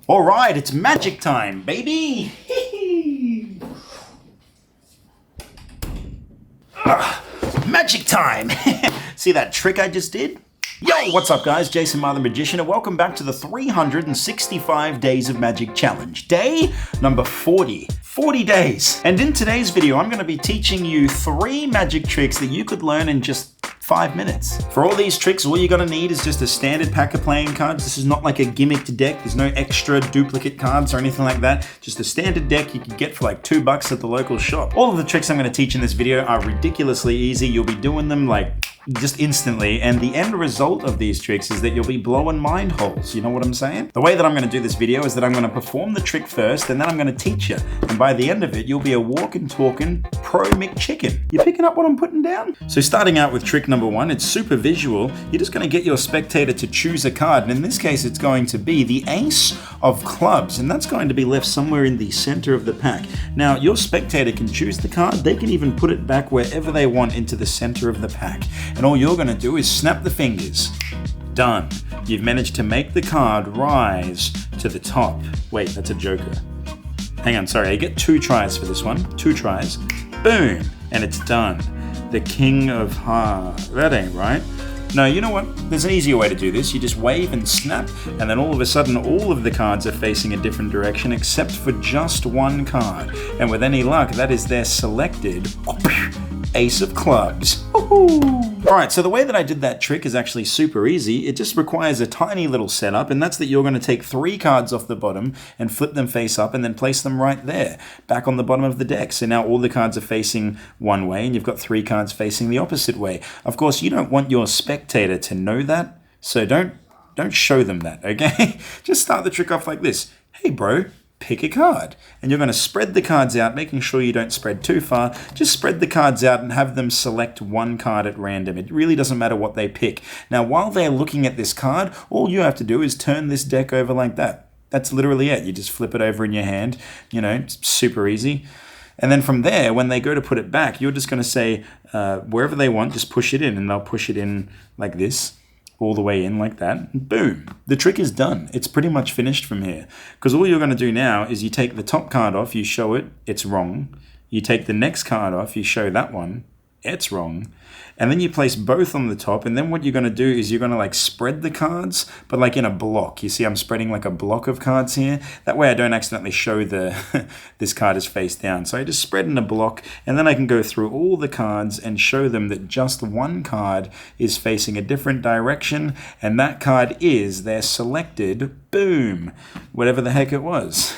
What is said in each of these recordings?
All right, it's magic time, baby. Magic time. See that trick I just did? Yo, what's up guys? Jason Ma the Magician, and welcome back to the 365 Days of Magic Challenge. Day number 40. 40 days. And in today's video, I'm going to be teaching you 3 magic tricks that you could learn in just 5 minutes. For all these tricks, all you're going to need is just a standard pack of playing cards. This is not like a gimmicked deck. There's no extra duplicate cards or anything like that. Just a standard deck you can get for like $2 at the local shop. All of the tricks I'm going to teach in this video are ridiculously easy. You'll be doing them like just instantly, and the end result of these tricks is that you'll be blowing mind holes. You know what I'm saying? The way that I'm going to do this video is that I'm going to perform the trick first, and then I'm going to teach you. And by the end of it, you'll be a walking, talking pro McChicken. You picking up what I'm putting down? So starting out with trick number 1, it's super visual. You're just going to get your spectator to choose a card, and in this case, it's going to be the Ace of Clubs, and that's going to be left somewhere in the center of the pack. Now, your spectator can choose the card. They can even put it back wherever they want into the center of the pack. And all you're going to do is snap the fingers. Done. You've managed to make the card rise to the top. Wait, that's a joker. Hang on, sorry, I get 2 tries for this one. 2 tries. Boom! And it's done. The King of Hearts. That ain't right. No, you know what? There's an easier way to do this. You just wave and snap, and then all of a sudden all of the cards are facing a different direction except for just one card. And with any luck, that is their selected Ace of Clubs. Alright, so the way that I did that trick is actually super easy. It just requires a tiny little setup, and that's that you're going to take 3 cards off the bottom and flip them face up and then place them right there, back on the bottom of the deck. So now all the cards are facing one way and you've got 3 cards facing the opposite way. Of course, you don't want your spectator to know that, so don't show them that, okay? Just start the trick off like this. Hey bro, pick a card. And you're going to spread the cards out, making sure you don't spread too far. Just spread the cards out and have them select one card at random. It really doesn't matter what they pick. Now, while they're looking at this card, all you have to do is turn this deck over like that. That's literally it. You just flip it over in your hand. You know, it's super easy. And then from there, when they go to put it back, you're just going to say, wherever they want, just push it in. And they'll push it in like this. All the way in like that, and boom. The trick is done. It's pretty much finished from here. Because all you're going to do now is you take the top card off, you show it, it's wrong. You take the next card off, you show that one, it's wrong. And then you place both on the top, and then what you're going to do is you're going to like spread the cards, but like in a block. You see I'm spreading like a block of cards here. That way I don't accidentally show the this card is face down. So I just spread in a block, and then I can go through all the cards and show them that just one card is facing a different direction, and that card is their selected, boom, whatever the heck it was.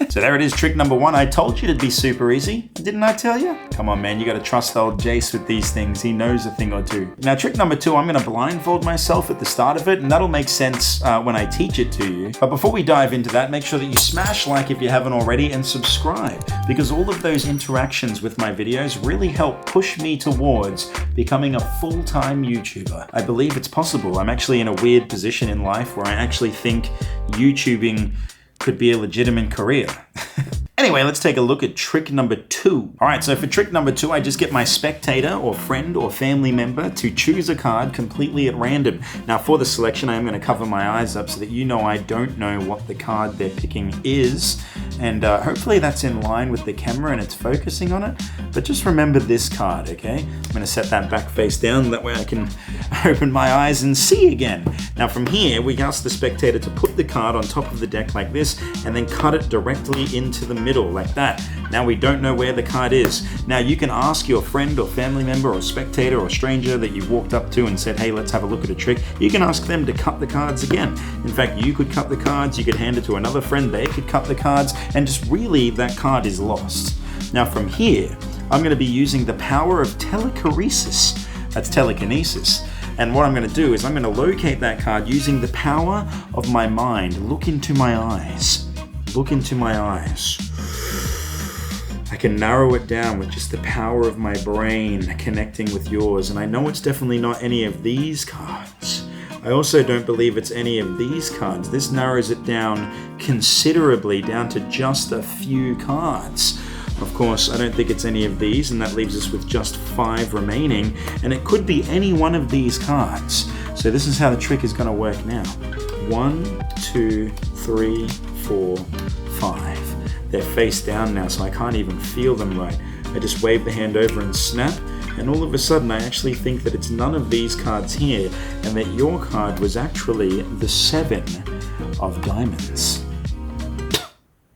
So there it is, trick number 1. I told you it'd be super easy. Didn't I tell you? Come on, man, you gotta trust old Jace with these things. He knows a thing or two. Now, trick number 2, I'm gonna blindfold myself at the start of it, and that'll make sense when I teach it to you. But before we dive into that, make sure that you smash like if you haven't already, and subscribe, because all of those interactions with my videos really help push me towards becoming a full-time YouTuber. I believe it's possible. I'm actually in a weird position in life where I actually think YouTubing could be a legitimate career. Anyway, let's take a look at trick number 2. All right, so for trick number 2, I just get my spectator or friend or family member to choose a card completely at random. Now for the selection, I am going to cover my eyes up so that you know I don't know what the card they're picking is. And hopefully that's in line with the camera and it's focusing on it. But just remember this card, okay? I'm going to set that back face down, that way I can open my eyes and see again. Now from here, we ask the spectator to put the card on top of the deck like this and then cut it directly into the middle like that. Now we don't know where the card is. Now you can ask your friend or family member or spectator or stranger that you walked up to and said, hey, let's have a look at a trick. You can ask them to cut the cards again. In fact, you could cut the cards, you could hand it to another friend, they could cut the cards, and just really that card is lost. Now from here, I'm going to be using the power of telekinesis. That's telekinesis. And what I'm going to do is I'm going to locate that card using the power of my mind. Look into my eyes. Look into my eyes. I can narrow it down with just the power of my brain connecting with yours. And I know it's definitely not any of these cards. I also don't believe it's any of these cards. This narrows it down considerably, down to just a few cards. Of course, I don't think it's any of these, and that leaves us with just 5 remaining, and it could be any one of these cards. So this is how the trick is going to work now. 1, 2, 3, 4, 5. They're face down now, so I can't even feel them right. I just wave the hand over and snap, and all of a sudden I actually think that it's none of these cards here, and that your card was actually the 7 of diamonds.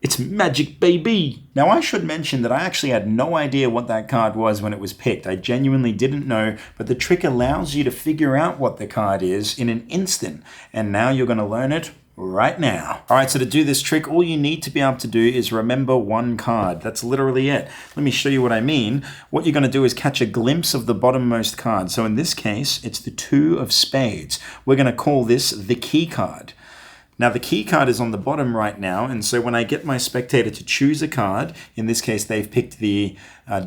It's magic, baby! Now I should mention that I actually had no idea what that card was when it was picked. I genuinely didn't know, but the trick allows you to figure out what the card is in an instant, and now you're going to learn it right now. Alright, so to do this trick, all you need to be able to do is remember one card. That's literally it. Let me show you what I mean. What you're going to do is catch a glimpse of the bottommost card. So in this case, it's the 2 of spades. We're going to call this the key card. Now the key card is on the bottom right now, and so when I get my spectator to choose a card, in this case they've picked the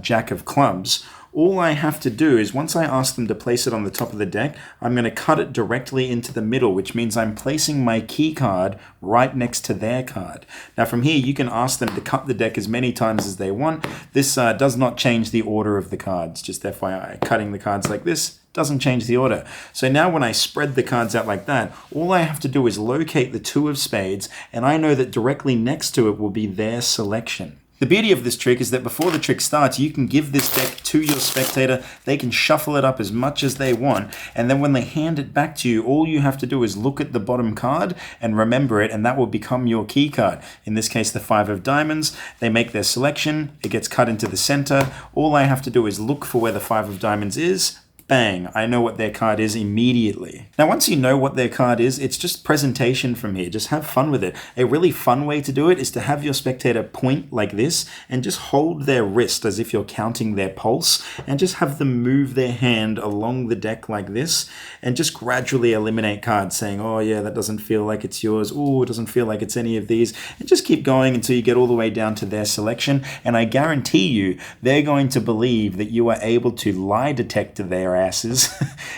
Jack of Clubs, all I have to do is once I ask them to place it on the top of the deck, I'm going to cut it directly into the middle, which means I'm placing my key card right next to their card. Now from here you can ask them to cut the deck as many times as they want. This does not change the order of the cards, just FYI. Cutting the cards like this doesn't change the order. So now when I spread the cards out like that, all I have to do is locate the 2 of spades, and I know that directly next to it will be their selection. The beauty of this trick is that before the trick starts, you can give this deck to your spectator, they can shuffle it up as much as they want, and then when they hand it back to you, all you have to do is look at the bottom card and remember it, and that will become your key card. In this case, the 5 of diamonds. They make their selection, it gets cut into the center. All I have to do is look for where the 5 of diamonds is. Bang, I know what their card is immediately. Now once you know what their card is, it's just presentation from here. Just have fun with it. A really fun way to do it is to have your spectator point like this and just hold their wrist as if you're counting their pulse, and just have them move their hand along the deck like this and just gradually eliminate cards, saying, oh yeah, that doesn't feel like it's yours. Oh, it doesn't feel like it's any of these. And just keep going until you get all the way down to their selection, and I guarantee you they're going to believe that you are able to lie detect their asses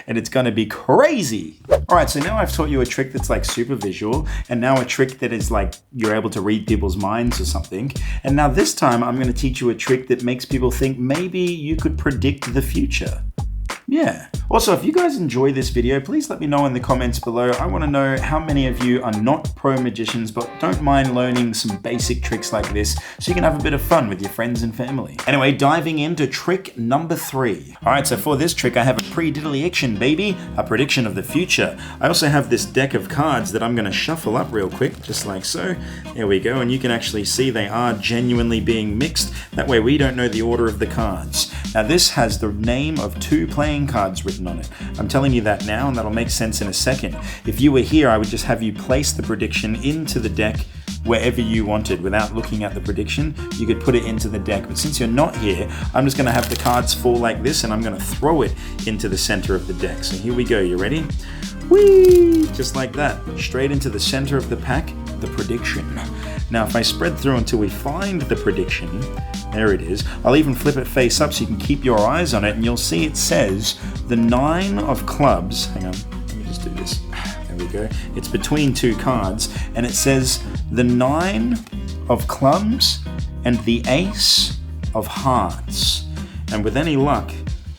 and it's going to be crazy. Alright, so now I've taught you a trick that's like super visual, and now a trick that is like you're able to read people's minds or something, and now this time I'm going to teach you a trick that makes people think maybe you could predict the future. Yeah. Also, if you guys enjoy this video, please let me know in the comments below. I want to know how many of you are not pro magicians but don't mind learning some basic tricks like this so you can have a bit of fun with your friends and family. Anyway, diving into trick number 3. Alright, so for this trick I have a prediction, baby, a prediction of the future. I also have this deck of cards that I'm going to shuffle up real quick, just like so. There we go, and you can actually see they are genuinely being mixed. That way we don't know the order of the cards. Now this has the name of 2 playing cards written on it. I'm telling you that now, and that'll make sense in a second. If you were here, I would just have you place the prediction into the deck wherever you wanted without looking at the prediction. You could put it into the deck, but since you're not here, I'm just going to have the cards fall like this, and I'm going to throw it into the center of the deck. So here we go. You ready? Whee! Just like that. Straight into the center of the pack, the prediction. Now if I spread through until we find the prediction, there it is. I'll even flip it face up so you can keep your eyes on it, and you'll see it says the 9 of clubs. Hang on, let me just do this. There we go. It's between 2 cards, and it says the 9 of clubs and the ace of hearts. And with any luck,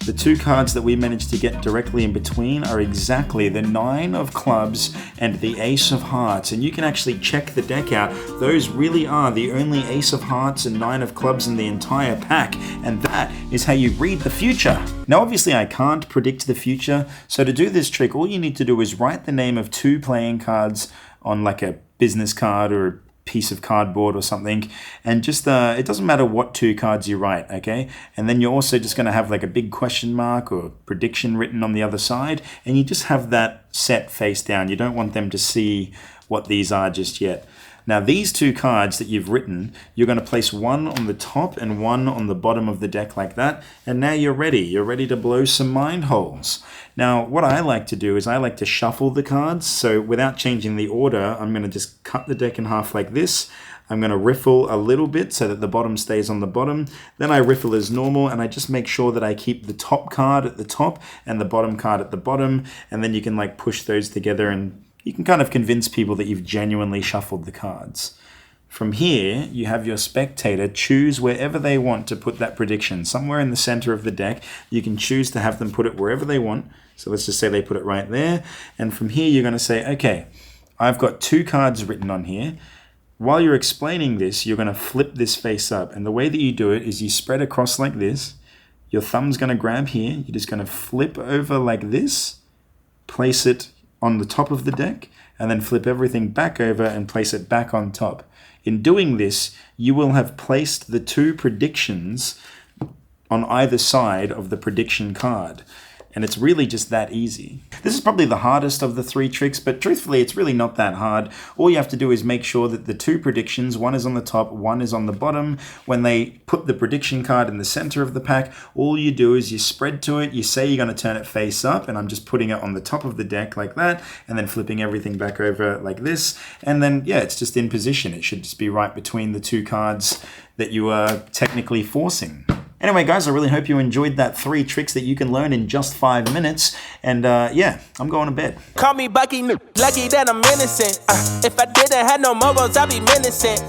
the 2 cards that we managed to get directly in between are exactly the 9 of clubs and the ace of hearts. And you can actually check the deck out. Those really are the only ace of hearts and 9 of clubs in the entire pack. And that is how you read the future. Now obviously I can't predict the future, so to do this trick all you need to do is write the name of 2 playing cards on like a business card or a piece of cardboard or something, and just it doesn't matter what 2 cards you write, okay? And then you're also just going to have like a big question mark or prediction written on the other side, and you just have that set face down. You don't want them to see what these are just yet. Now these 2 cards that you've written, you're going to place one on the top and one on the bottom of the deck like that, and now you're ready. You're ready to blow some mind holes. Now what I like to do is I like to shuffle the cards, so without changing the order, I'm going to just cut the deck in half like this. I'm going to riffle a little bit so that the bottom stays on the bottom. Then I riffle as normal, and I just make sure that I keep the top card at the top and the bottom card at the bottom, and then you can like push those together and you can kind of convince people that you've genuinely shuffled the cards. From here, you have your spectator choose wherever they want to put that prediction. Somewhere in the center of the deck, you can choose to have them put it wherever they want. So let's just say they put it right there. And from here, you're going to say, okay, I've got 2 cards written on here. while you're explaining this, you're going to flip this face up. And the way that you do it is you spread across like this. Your thumb's going to grab here. You're just going to flip over like this, place it on the top of the deck, and then flip everything back over and place it back on top. In doing this, you will have placed the two predictions on either side of the prediction card. And it's really just that easy. This is probably the hardest of the three tricks, but truthfully, it's really not that hard. All you have to do is make sure that the two predictions, one is on the top, one is on the bottom. When they put the prediction card in the center of the pack, all you do is you spread to it, you say you're going to turn it face up, and I'm just putting it on the top of the deck like that, and then flipping everything back over like this. And then, yeah, it's just in position. It should just be right between the two cards that you are technically forcing. Anyway, guys, I really hope you enjoyed that 3 tricks that you can learn in just 5 minutes. And yeah, I'm going to bed. Call me Bucky, lucky that I'm innocent. If I didn't have no moguls, I'd be menacing.